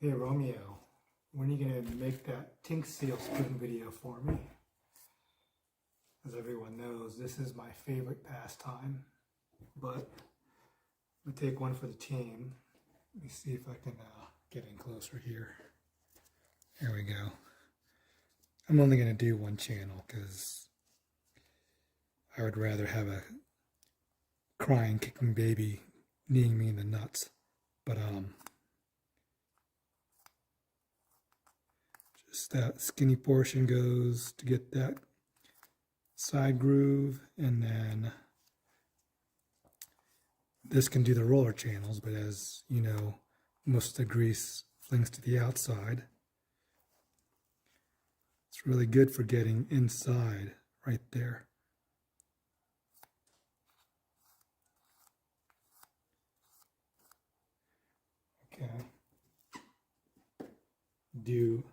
Hey Romeo, when are you going to make that TinkSeal spoon video for me? As everyone knows, this is my favorite pastime, but I'm going to take one for the team. Let me see if I can get in closer here. There we go. I'm only going to do one channel because I would rather have a crying, kicking baby kneeing me in the nuts. But just that skinny portion goes to get that side groove, and then this can do the roller channels, but as you know, most of the grease flings to the outside. It's really good for getting inside right there. Okay. Do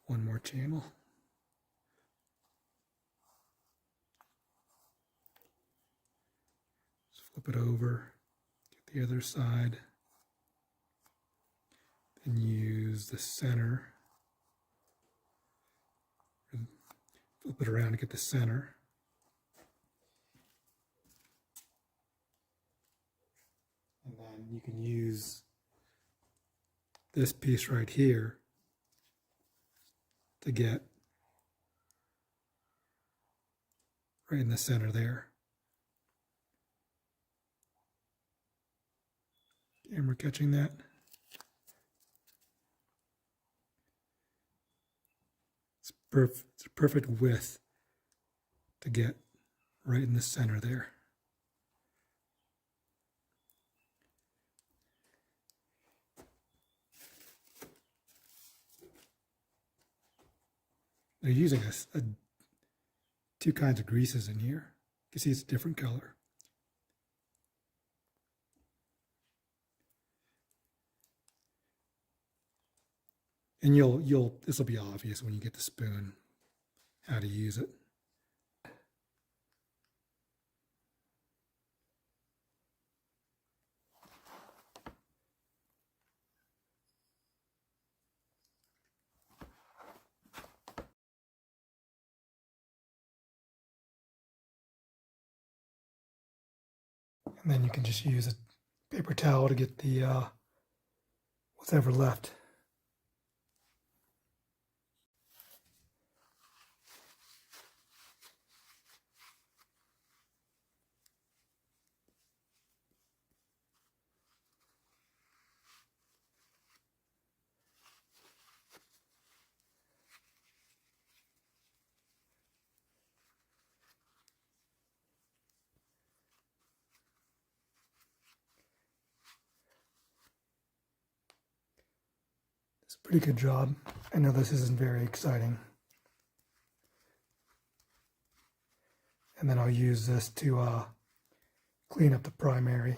one more channel. Just flip it over, get the other side, then use the center. Flip it around to get the center. And then you can use this piece right here to get right in the center there. Camera catching that? It's a perfect width to get right in the center there. They're using two kinds of greases in here. You can see it's a different color. And this will be obvious when you get the spoon, how to use it. And then you can just use a paper towel to get the what's ever left. It's a pretty good job. I know this isn't very exciting. And then I'll use this to clean up the primary.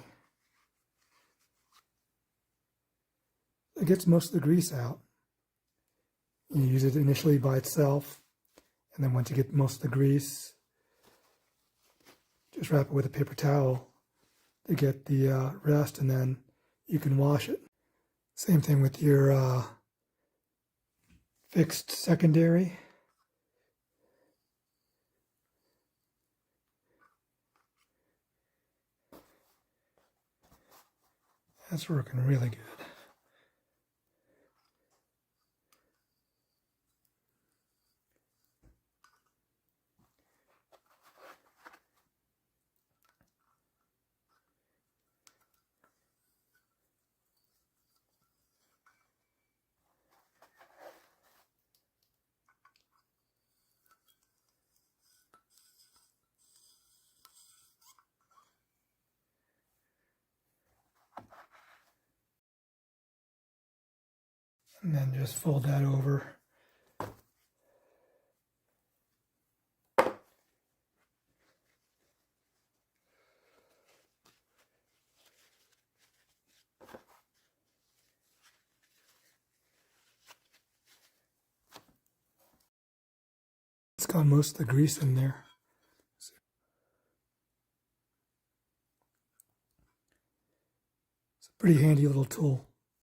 It gets most of the grease out. You use it initially by itself, and then once you get most of the grease, just wrap it with a paper towel to get the rest, and then you can wash it. Same thing with your fixed secondary. That's working really good. And then just fold that over. It's got most of the grease in there. It's a pretty handy little tool.